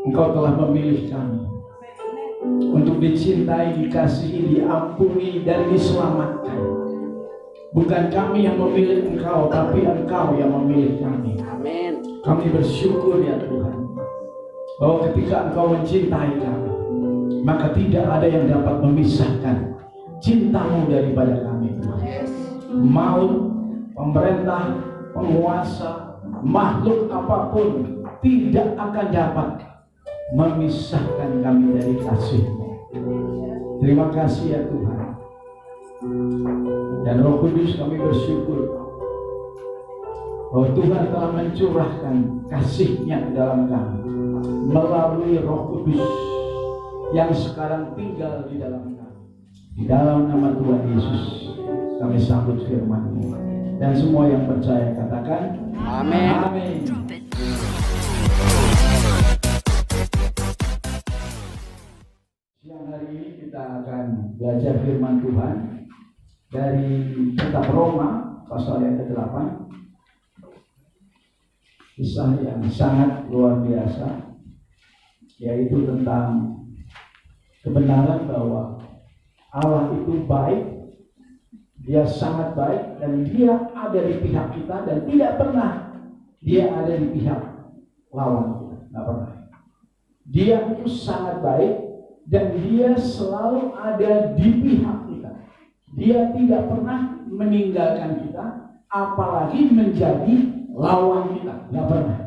Engkau telah memilih kami untuk dicintai, dikasihi, diampuni, dan diselamatkan. Bukan kami yang memilih Engkau, tapi Engkau yang memilih kami. Amin. Kami bersyukur ya Tuhan, bahwa ketika Engkau mencintai kami, maka tidak ada yang dapat memisahkan cintamu daripada kami, Tuhan. Maut, pemerintah, penguasa, makhluk apapun tidak akan dapat memisahkan kami dari kasih-Mu. Terima kasih ya Tuhan. Dan Roh Kudus, kami bersyukur bahwa Tuhan telah mencurahkan kasih-Nya ke dalam kami melalui Roh Kudus yang sekarang tinggal di dalam kami. Di dalam nama Tuhan Yesus kami sambut firman-Mu. Dan semua yang percaya katakan Amin. Amin. Siang hari ini kita akan belajar firman Tuhan dari kitab Roma pasal yang ke-8. Kisah yang sangat luar biasa, yaitu tentang kebenaran bahwa Allah itu baik. Dia sangat baik dan Dia ada di pihak kita, dan tidak pernah Dia ada di pihak lawan kita. Tidak pernah. Dia itu sangat baik dan Dia selalu ada di pihak kita. Dia tidak pernah meninggalkan kita, apalagi menjadi lawan kita. Tidak pernah.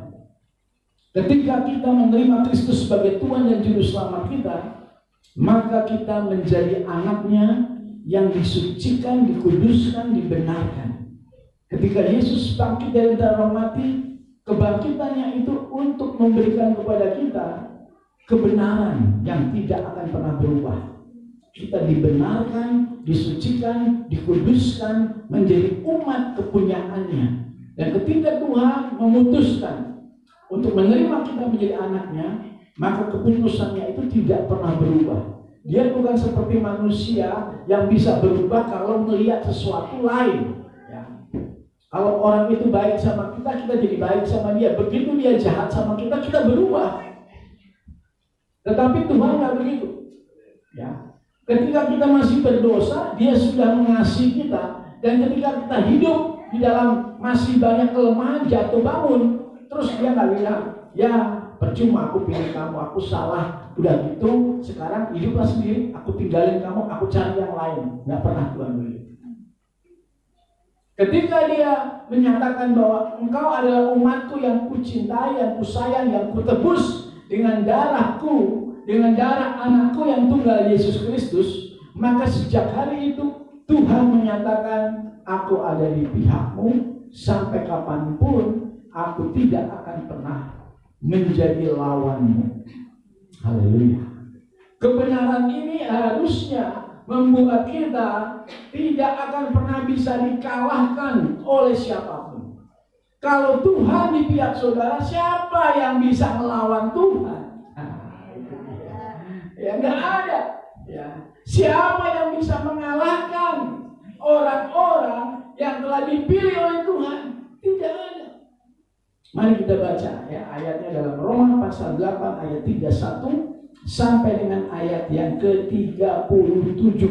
Ketika kita menerima Kristus sebagai Tuhan dan Juru Selamat kita, maka kita menjadi anaknya yang disucikan, dikuduskan, dibenarkan. Ketika Yesus bangkit dari antara orang mati, kebangkitannya itu untuk memberikan kepada kita kebenaran yang tidak akan pernah berubah. Kita dibenarkan, disucikan, dikuduskan, menjadi umat kepunyaannya. Dan ketika Tuhan memutuskan untuk menerima kita menjadi anaknya, maka keputusannya itu tidak pernah berubah. Dia bukan seperti manusia yang bisa berubah kalau melihat sesuatu lain. Ya. Kalau orang itu baik sama kita, kita jadi baik sama dia. Begitu dia jahat sama kita, kita berubah. Tetapi Tuhan nggak begitu. Ya. Ketika kita masih berdosa, Dia sudah mengasihi kita. Dan ketika kita hidup di dalam masih banyak kelemahan, jatuh bangun, terus Dia nggak bilang, ya percuma aku pilih kamu, aku salah. Udah gitu, sekarang hiduplah sendiri, aku tinggalin kamu, aku cari yang lain. Nggak pernah Tuhan begitu. Ketika Dia menyatakan bahwa engkau adalah umatku yang kucintai, yang kusayang, yang kutebus dengan darahku, dengan darah anakku yang tunggal Yesus Kristus, maka sejak hari itu Tuhan menyatakan, aku ada di pihakmu sampai kapanpun, aku tidak akan pernah menjadi lawanmu. Haleluya. Kebenaran ini harusnya membuat kita tidak akan pernah bisa dikalahkan oleh siapapun. Kalau Tuhan di pihak saudara, siapa yang bisa melawan Tuhan? Ya nggak ada. Ya. Siapa yang bisa mengalahkan orang-orang yang telah dipilih oleh Tuhan? Tidak ada. Mari kita baca ya ayatnya dalam Roma pasal 8 ayat 31 sampai dengan ayat yang ke-37.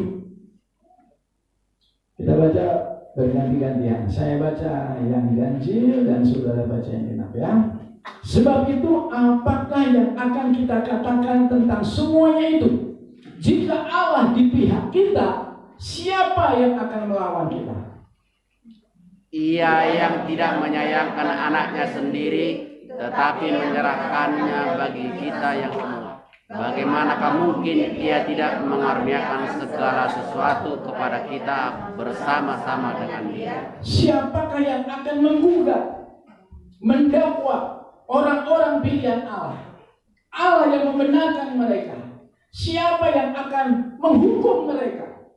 Kita baca berganti-gantian. Saya baca yang ganjil dan saudara baca yang genap ya. Sebab itu apakah yang akan kita katakan tentang semuanya itu? Jika Allah di pihak kita, siapa yang akan melawan kita? Ia yang tidak menyayangkan anaknya sendiri, tetapi menyerahkannya bagi kita yang semua. Bagaimanakah mungkin Ia tidak mengaruniakan segala sesuatu kepada kita bersama-sama dengan Dia? Siapakah yang akan menggugat, mendakwa orang-orang pilihan Allah? Allah yang membenarkan mereka. Siapa yang akan menghukum mereka?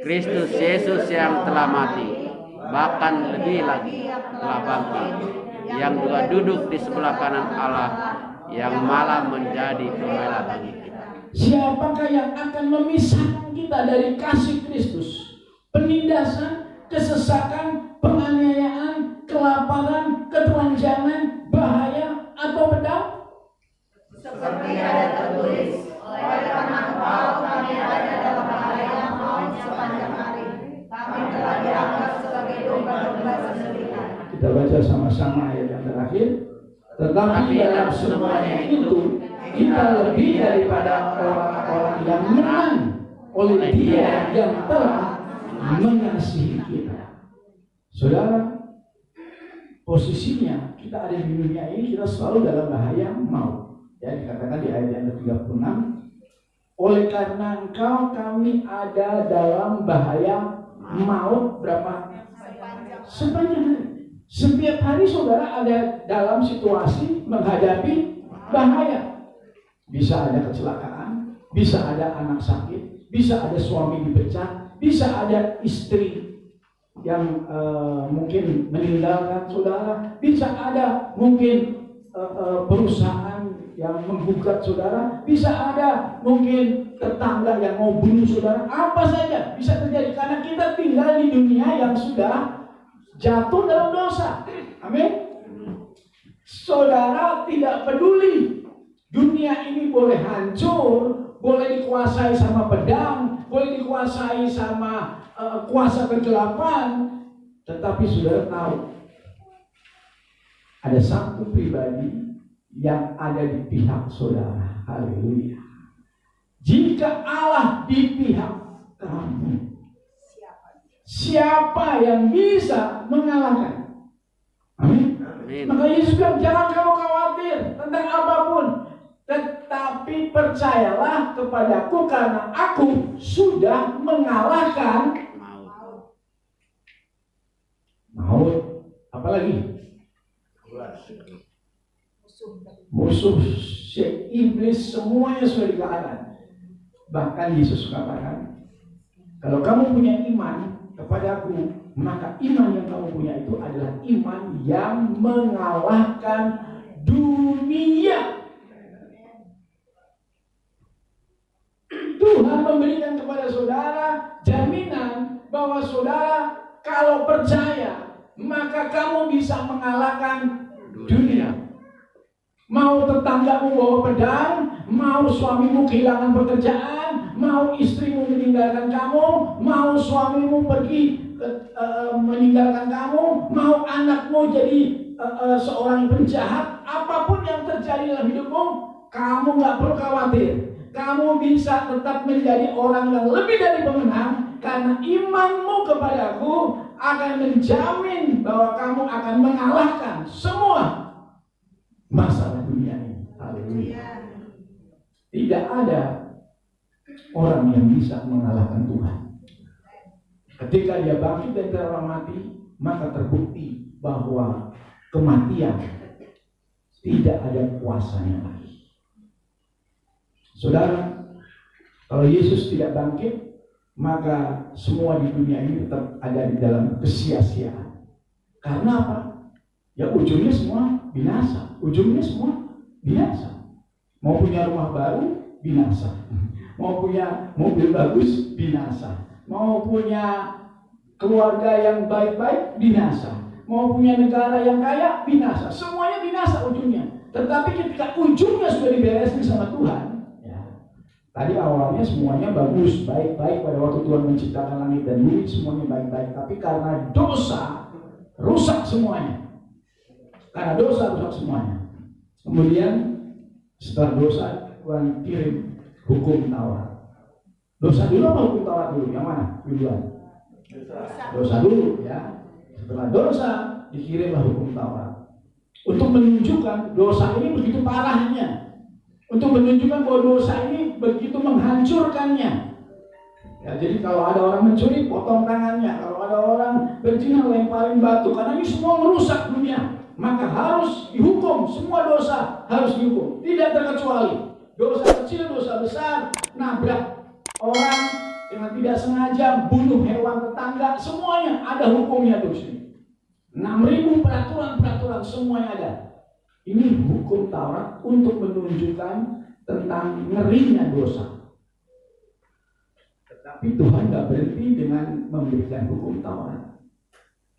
Kristus Yesus yang telah mati, bahkan lebih lagi telah bangkit, yang juga duduk di sebelah kanan Allah, yang malah menjadi pembela bagi kita. Siapakah yang akan memisahkan kita dari kasih Kristus? Penindasan, kesesakan, penganiayaan, kelaparan, ketelanjangan, bahaya, atau pedang? Tetapi dalam semuanya itu kita lebih daripada orang-orang yang menang oleh Dia yang telah mengasihi kita. Saudara, posisinya kita ada di dunia ini, kita selalu dalam bahaya maut. Ya, dikatakan di ayat yang ke-36, oleh karena engkau kami ada dalam bahaya maut berapa? Sepanjang hari. Setiap hari saudara ada dalam situasi menghadapi bahaya. Bisa ada kecelakaan, bisa ada anak sakit, bisa ada suami dipecat, bisa ada istri yang mungkin meninggalkan saudara, bisa ada mungkin perusahaan yang menggugat saudara, bisa ada mungkin tetangga yang mau bunuh saudara, apa saja bisa terjadi karena kita tinggal di dunia yang sudah jatuh dalam dosa. Amin. Saudara tidak peduli dunia ini boleh hancur, boleh dikuasai sama pedang, boleh dikuasai sama kuasa kegelapan, tetapi saudara tahu ada satu pribadi yang ada di pihak saudara. Haleluya. Jika Allah di pihak kamu, siapa yang bisa mengalahkan? Amin. Maka Yesus bilang, jangan kamu khawatir tentang apapun, tetapi percayalah kepadaku karena aku sudah mengalahkan maut. Apalagi? Musuh iblis semuanya sudah dikalahkan. Bahkan Yesus katakan, kalau kamu punya iman kepadaku, maka iman yang kamu punya itu adalah iman yang mengalahkan dunia. Tuhan memberikan kepada saudara jaminan bahwa saudara kalau percaya, maka kamu bisa mengalahkan dunia. Mau tetanggamu bawa pedang, mau suamimu kehilangan pekerjaan, mau istrimu meninggalkan kamu, mau suamimu pergi meninggalkan kamu, mau anakmu jadi seorang penjahat, apapun yang terjadi dalam hidupmu, kamu gak perlu khawatir. Kamu bisa tetap menjadi orang yang lebih dari pemenang, karena imanmu kepadaku akan menjamin bahwa kamu akan mengalahkan semua masalah dunia ini. Haleluya. Tidak ada orang yang bisa mengalahkan Tuhan. Ketika dia bangkit dari orang mati, maka terbukti bahwa kematian tidak ada kuasanya lagi. Saudara, kalau Yesus tidak bangkit, maka semua di dunia ini tetap ada di dalam kesia-siaan. Karena apa? Ya ujungnya semua binasa. Ujungnya semua binasa. Mau punya rumah baru, binasa. Mau punya mobil bagus, binasa. Mau punya keluarga yang baik-baik, binasa. Mau punya negara yang kaya, binasa. Semuanya binasa ujungnya. Tetapi ketika ujungnya sudah diberesin sama Tuhan, ya, tadi awalnya semuanya bagus, baik-baik pada waktu Tuhan menciptakan langit dan bumi, semuanya baik-baik. Tapi karena dosa, rusak semuanya. Karena dosa rusak semuanya. Kemudian setelah dosa, Tuhan kirim hukum Taurat. Dosa dulu apa hukum Taurat dulu? Yang mana? Duluan. Dosa dulu, ya. Setelah dosa, dikirimlah hukum Taurat. Untuk menunjukkan dosa ini begitu parahnya. Untuk menunjukkan bahwa dosa ini begitu menghancurkannya. Ya, jadi kalau ada orang mencuri, potong tangannya. Kalau ada orang berzina, lemparin batu. Karena ini semua merusak dunia. Maka harus dihukum, semua dosa harus dihukum, tidak terkecuali dosa kecil, dosa besar, nabrak orang dengan tidak sengaja, bunuh hewan tetangga, semuanya ada hukumnya tuh sini. 6.000 peraturan semuanya ada. Ini hukum Taurat untuk menunjukkan tentang ngerinya dosa. Tetapi Tuhan gak berhenti dengan memberikan hukum Taurat.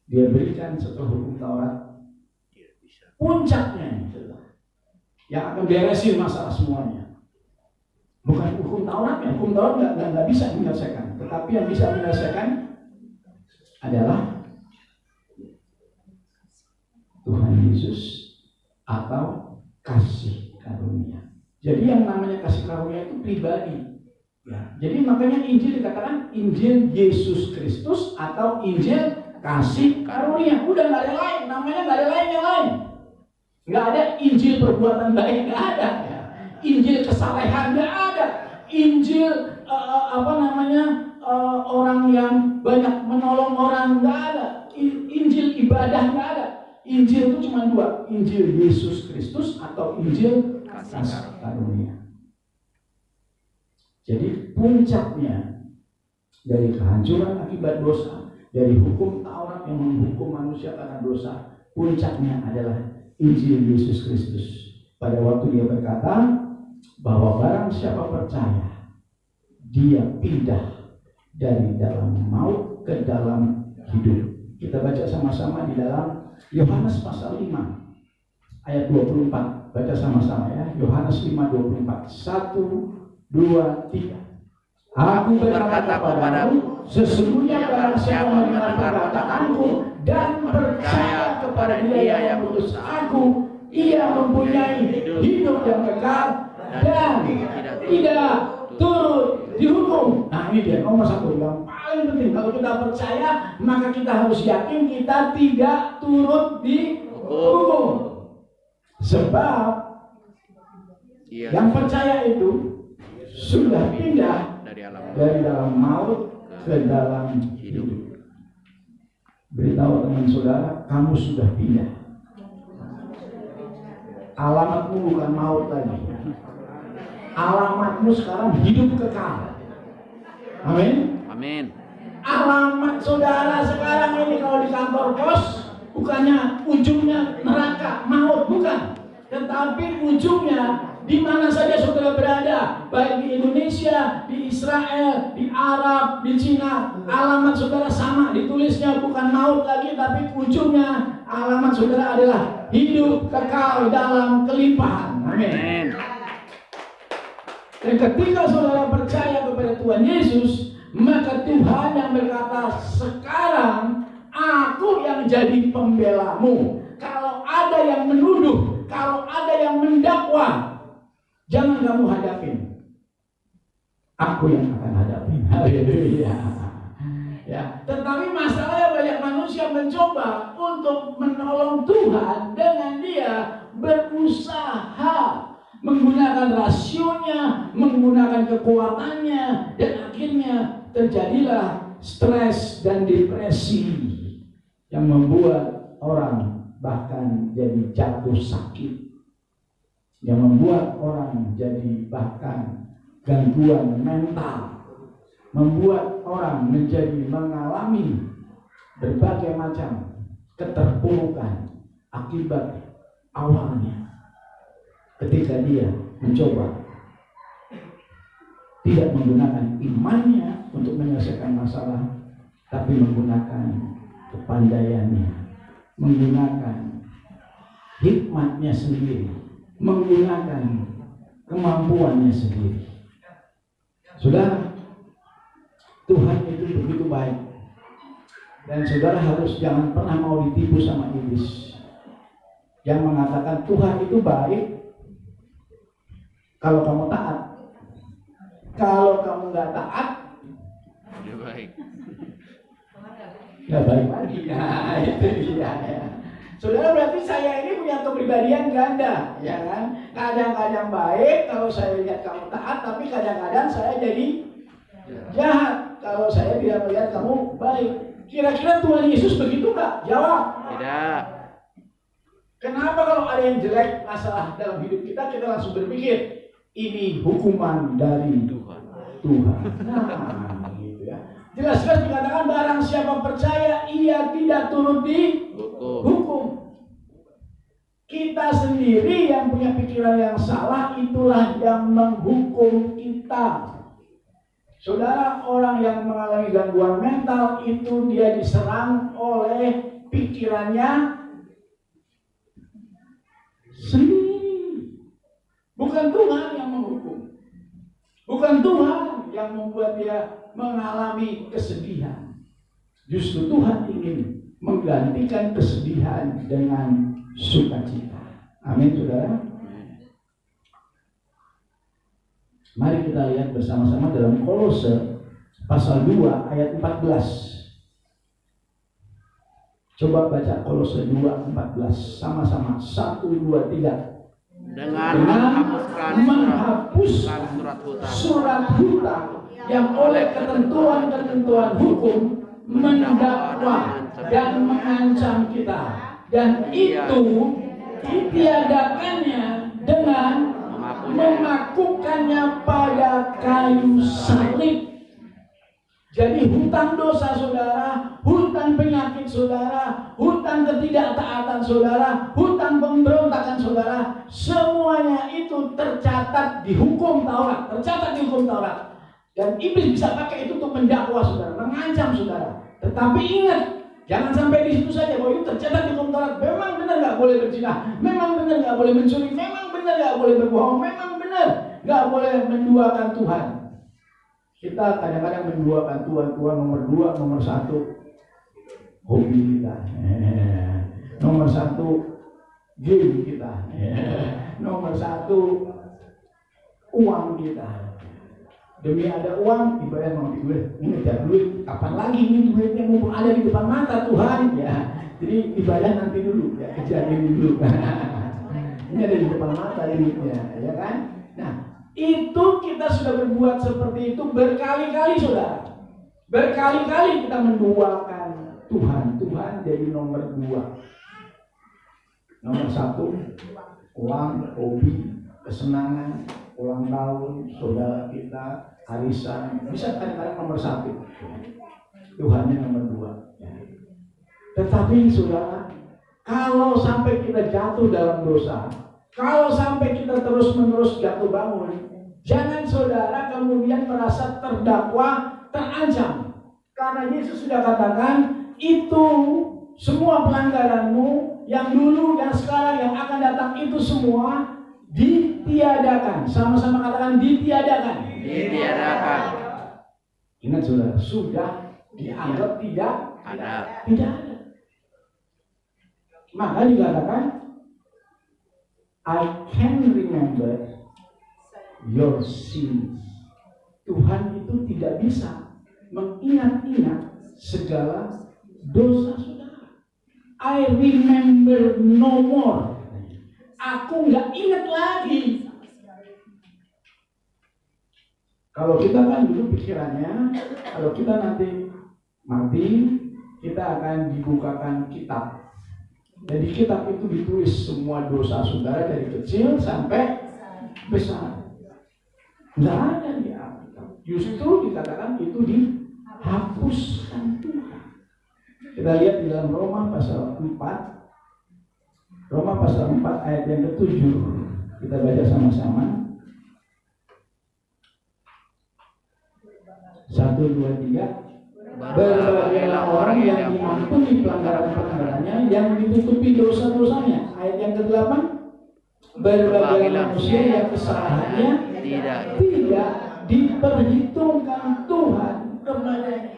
Dia berikan setelah hukum Taurat puncaknya yang akan beresin masalah semuanya. Bukan hukum Tauratnya, hukum Taurat nggak bisa menyelesaikan. Tetapi yang bisa menyelesaikan adalah Tuhan Yesus atau kasih karunia. Jadi yang namanya kasih karunia itu pribadi. Ya, jadi makanya Injil dikatakan Injil Yesus Kristus atau Injil kasih karunia. Udah nggak ada lain, namanya nggak ada lain yang lain. Nggak ada Injil perbuatan baik, nggak ada. Ya. Injil kesalehan nggak ada. Injil orang yang banyak menolong orang nggak ada. Injil ibadah nggak ada. Injil itu cuma dua, Injil Yesus Kristus atau Injil kasih karunia. Jadi puncaknya dari kehancuran akibat dosa, dari hukum Taurat yang menghukum manusia karena dosa, puncaknya adalah Injil Yesus Kristus. Pada waktu dia berkata bahwa barang siapa percaya, dia pindah dari dalam maut ke dalam hidup. Kita baca sama-sama di dalam Yohanes pasal 5 ayat 24. Baca sama-sama ya. Yohanes 5:24. 1, 2, 3. Aku berkata kepadamu, sesungguhnya barang siapa mendengar perkataanku dan percaya kepada Dia yang mengutus aku, ia mempunyai hidup yang kekal dan tidak turut dihukum. Nah ini dia nomor satu yang paling penting. Kalau kita percaya, maka kita harus yakin kita tidak turut dihukum. Sebab yang percaya itu sudah pindah dari dalam maut ke dalam hidup. Beritahu teman saudara, kamu sudah pindah. Alamatmu bukan maut lagi. Alamatmu sekarang hidup kekal. Amin. Amin. Alamat saudara sekarang ini kalau di kantor pos, bukannya ujungnya neraka, maut, bukan. Tetapi ujungnya di mana saja saudara berada, baik di Indonesia, di Israel, di Arab, di Cina, alamat saudara sama, ditulisnya bukan maut lagi, tapi ujungnya alamat saudara adalah hidup kekal dalam kelimpahan. Amin. Dan ketika saudara percaya kepada Tuhan Yesus, maka Tuhan yang berkata, sekarang aku yang jadi pembelamu. Kalau ada yang menuduh, kalau ada yang mendakwa, jangan kamu hadapin. Aku yang akan hadapin. Haleluya. Ya, tetapi masalahnya banyak manusia mencoba untuk menolong Tuhan dengan dia berusaha menggunakan rasionya, menggunakan kekuatannya, dan akhirnya terjadilah stres dan depresi yang membuat orang bahkan jadi jatuh sakit, yang membuat orang jadi bahkan gangguan mental, membuat orang menjadi mengalami berbagai macam keterpurukan akibat awalnya ketika dia mencoba tidak menggunakan imannya untuk menyelesaikan masalah, tapi menggunakan kepandaiannya, menggunakan hikmatnya sendiri, menggunakan kemampuannya sendiri. Saudara, Tuhan itu begitu baik, dan saudara harus jangan pernah mau ditipu sama iblis yang mengatakan Tuhan itu baik kalau kamu taat. Kalau kamu nggak taat, dia baik. Nggak baik lagi. Nah, itu dia. Ya. Saudara, berarti saya ini punya kepribadian ganda, ya kan? Kadang-kadang baik kalau saya lihat kamu taat, tapi kadang-kadang saya jadi jahat kalau saya tidak melihat kamu baik. Kira-kira Tuhan Yesus begitu nggak? Jawab. Tidak. Kenapa kalau ada yang jelek masalah dalam hidup kita, kita langsung berpikir ini hukuman dari Tuhan. Nah, gitu ya. Jelas-jelas dikatakan barang siapa percaya ia tidak turut dihukum. Kita sendiri yang punya pikiran yang salah, itulah yang menghukum kita. Saudara, orang yang mengalami gangguan mental itu dia diserang oleh pikirannya sendiri. Bukan Tuhan yang menghukum. Bukan Tuhan yang membuat dia mengalami kesedihan. Justru Tuhan ingin menggantikan kesedihan dengan sukacita. Amin, saudara. Mari kita lihat bersama-sama dalam Kolose pasal 2 ayat 14. Coba baca Kolose 2:14 sama-sama. 1, 2, 3. Dengan menghapuskan surat hutang yang oleh ketentuan-ketentuan hukum mendakwa dan mengancam kita, dan itu ditiadakannya dengan memakukannya pada kayu salib. Jadi hutang dosa saudara, hutang penyakit saudara, hutang ketidaktaatan saudara, hutang pemberontakan saudara, semuanya itu tercatat di hukum Taurat, Dan iblis bisa pakai itu untuk mendakwa saudara, mengancam saudara. Tetapi ingat, jangan sampai di situ saja bahwa itu tercatat di hukum Taurat. Memang benar nggak boleh berzina, memang benar nggak boleh mencuri, memang benar nggak boleh berbohong, memang benar nggak boleh menduakan Tuhan. Kita kadang-kadang menduakan Tuhan nomor 2, nomor 1 hobi kita, nomor 1 game kita, nomor 1 uang kita. Demi ada uang, ibadah mau duit, ini ngejar duit, kapan lagi ini duitnya mumpung ada di depan mata Tuhan, ya. Jadi ibadah nanti dulu, ya, kejar ini dulu. Ini ada di depan mata duitnya, ya kan? Nah, itu kita sudah berbuat seperti itu berkali-kali saudara. Berkali-kali kita menduakan Tuhan. Tuhan jadi nomor 2. Nomor 1 uang, hobi, kesenangan, ulang tahun saudara kita, arisan, bisa kadang-kadang nomor 1. Tuhannya nomor 2. Tetapi saudara, kalau sampai kita jatuh dalam dosa, kalau sampai kita terus-menerus jatuh bangun, jangan saudara kemudian merasa terdakwa, terancam. Karena Yesus sudah katakan, itu semua pelanggaranmu yang dulu, yang sekarang, yang akan datang, itu semua ditiadakan. Sama-sama katakan ditiadakan. Ditiadakan. Ingat saudara, sudah dianggap tidak ada. Tidak ada. Maka dikatakan, I can remember your sins. Tuhan itu tidak bisa mengingat-ingat segala dosa saudara. I remember no more. Aku nggak ingat lagi. Kalau kita kan dulu pikirannya, kalau kita nanti mati, kita akan dibukakan kitab. Jadi kitab itu ditulis semua dosa saudara dari kecil sampai besar. Nggak ada di Alkitab. Justru dikatakan itu dihapuskan Tuhan. Kita lihat di dalam Roma pasal 4. Roma pasal 4 ayat yang ke-7. Kita baca sama-sama. 1, 2, 3. Berbagailah orang yang diampuni pelanggaran-pelanggarannya, yang ditutupi dosa-dosanya. Ayat yang ke-8. Berbagailah manusia yang kesalahannya tidak diperhitungkan Tuhan kepadanya.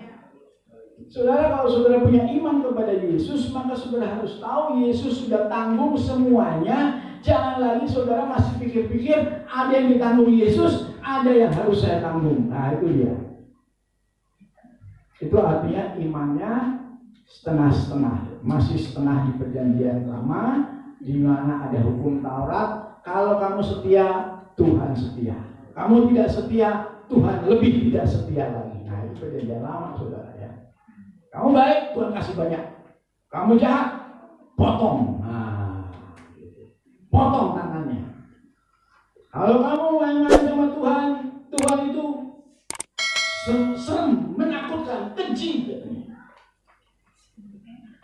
Saudara, kalau saudara punya iman kepada Yesus, maka saudara harus tahu Yesus sudah tanggung semuanya. Jangan lagi saudara masih pikir-pikir ada yang ditanggung Yesus, ada yang harus saya tanggung. Nah, itu dia. Itu artinya imannya setengah-setengah, masih setengah di perjanjian lama, di mana ada hukum Taurat. Kalau kamu setia, Tuhan setia. Kamu tidak setia, Tuhan lebih tidak setia lagi. Nah, itu perjanjian lama, saudara ya. Kamu baik, Tuhan kasih banyak. Kamu jahat, potong. Nah, potong tangannya. Kalau kamu main-main sama Tuhan, Tuhan itu serem, menakutkan, keji.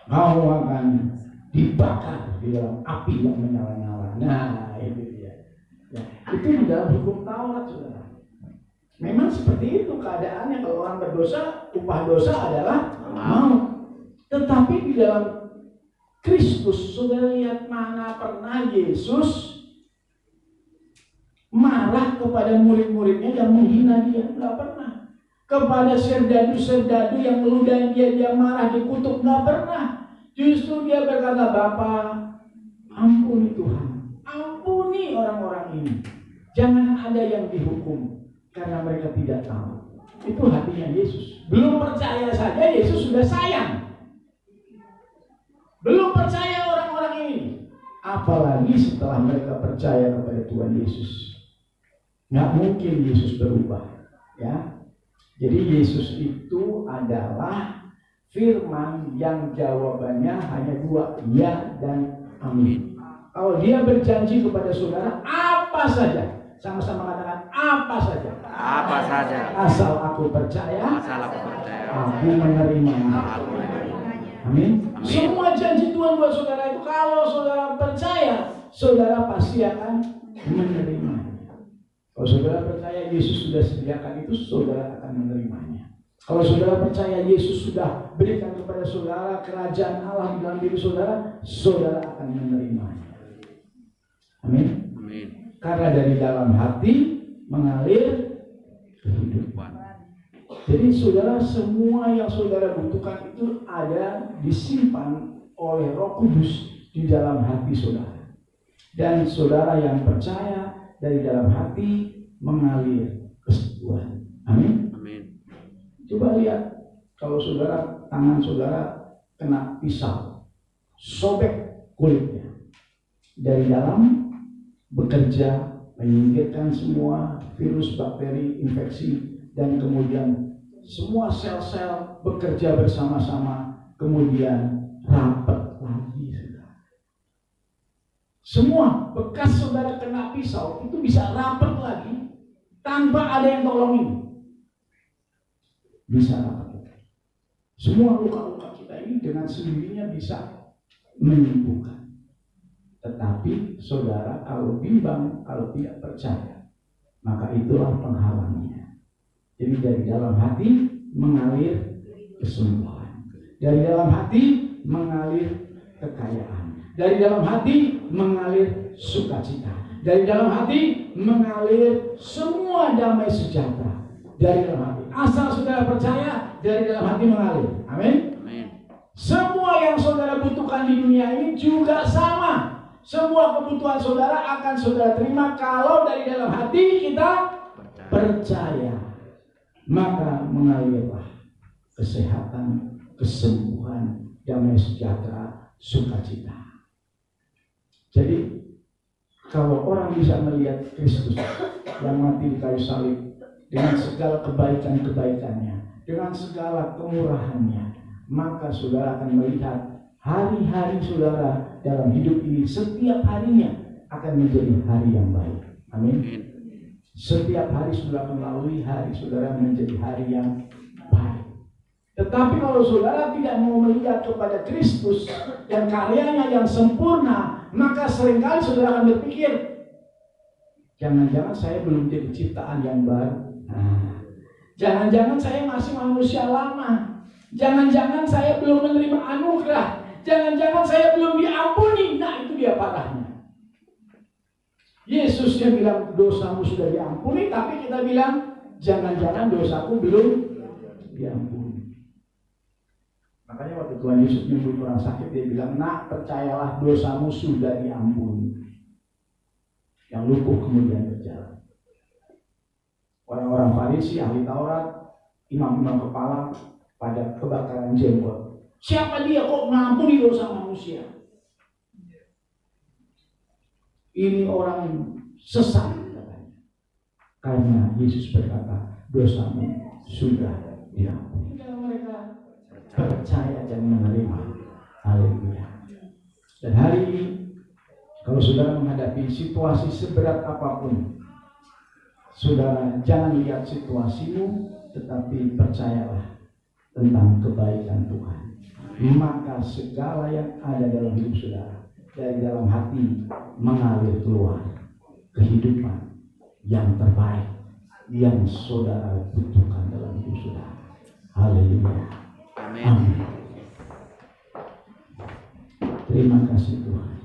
Kamu akan dibakar di dalam api yang menyala-nyala. Nah, itu dia. Ya, itu di dalam hukum Taurat, saudara. Memang seperti itu keadaannya. Kalau orang berdosa, upah dosa adalah maut. Tetapi di dalam Kristus, saudara lihat, mana pernah Yesus marah kepada murid-muridnya dan menghina dia? Nggak pernah. Kepada serdadu-serdadu yang meludahi dia marah, dikutuk, nggak pernah. Justru dia berkata, Bapa, ampuni Tuhan, Ampuni orang-orang ini. Jangan ada yang dihukum karena mereka tidak tahu. Itu hatinya Yesus. Belum percaya saja Yesus sudah sayang. Belum percaya orang-orang ini, apalagi setelah mereka percaya kepada Tuhan Yesus. Nggak mungkin Yesus berubah, ya. Jadi Yesus itu adalah firman yang jawabannya hanya dua, ya dan amin. Kalau dia berjanji kepada saudara apa saja, sama-sama katakan apa saja. Apa saja. Asal aku percaya, aku menerimanya. Amin. Semua janji Tuhan buat saudara itu, kalau saudara percaya, saudara pasti akan menerimanya. Kalau saudara percaya Yesus sudah sediakan itu, saudara akan menerimanya. Kalau saudara percaya Yesus sudah berikan kepada saudara kerajaan Allah di dalam diri saudara, saudara akan menerimanya. Amin. Amin. Karena dari dalam hati mengalir kehidupan. Jadi saudara, semua yang saudara butuhkan itu ada disimpan oleh Roh Kudus di dalam hati saudara. Dan saudara yang percaya, dari dalam hati mengalir kesembuhan. Amin. Amin. Coba lihat, kalau saudara, tangan saudara kena pisau, sobek kulitnya. Dari dalam bekerja menyingkirkan semua virus, bakteri, infeksi, dan kemudian semua sel-sel bekerja bersama-sama, kemudian rapat lagi. Semua bekas saudara kena pisau itu bisa rapat lagi tanpa ada yang tolongin. Bisa rapat lagi. Semua luka-luka kita ini dengan sendirinya bisa menyembuhkan. Tetapi saudara kalau bimbang, kalau tidak percaya, maka itulah penghalangnya. Jadi dari dalam hati mengalir kesembuhan. Dari dalam hati mengalir kekayaan. Dari dalam hati mengalir sukacita. Dari dalam hati mengalir semua damai sejahtera. Dari dalam hati. Asal saudara percaya, dari dalam hati mengalir. Amin. Semua yang saudara butuhkan di dunia ini juga sama. Semua kebutuhan saudara akan saudara terima kalau dari dalam hati kita percaya. Maka mengalirlah kesehatan, kesembuhan, damai sejahtera, sukacita. Jadi kalau orang bisa melihat Kristus yang mati di kayu salib dengan segala kebaikan-kebaikannya, dengan segala kemurahannya, maka saudara akan melihat hari-hari saudara dalam hidup ini setiap harinya akan menjadi hari yang baik. Amin. Setiap hari saudara melalui hari saudara menjadi hari yang baik. Tetapi kalau saudara tidak mau melihat kepada Kristus dan karyanya yang sempurna, maka seringkali saudara akan berpikir, jangan-jangan saya belum jadi ciptaan yang baru. Jangan-jangan saya masih manusia lama. Jangan-jangan saya belum menerima anugerah. Jangan-jangan saya belum diampuni. Nah, itu dia parahnya. Yesus yang bilang dosamu sudah diampuni, tapi kita bilang jangan-jangan dosaku belum diampuni. Makanya waktu Tuhan Yesus menyembuhkan orang sakit, dia bilang, nak percayalah dosamu sudah diampuni. Yang lumpuh kemudian berjalan. Orang-orang Farisi, ahli Taurat, imam-imam kepala pada kebakaran jenggot. Siapa dia kok mengampuni dosa manusia? Ini orang sesat katanya. Karena Yesus berkata, dosamu sudah diampuni. Kalau mereka percaya dan menerima. Haleluya. Dan hari ini, kalau saudara menghadapi situasi seberat apapun, saudara jangan lihat situasimu, tetapi percayalah tentang kebaikan Tuhan. Maka segala yang ada dalam hidup saudara, dari dalam hati mengalir keluar kehidupan yang terbaik yang saudara butuhkan dalam hidup saudara. Haleluya. Amin. Terima kasih Tuhan.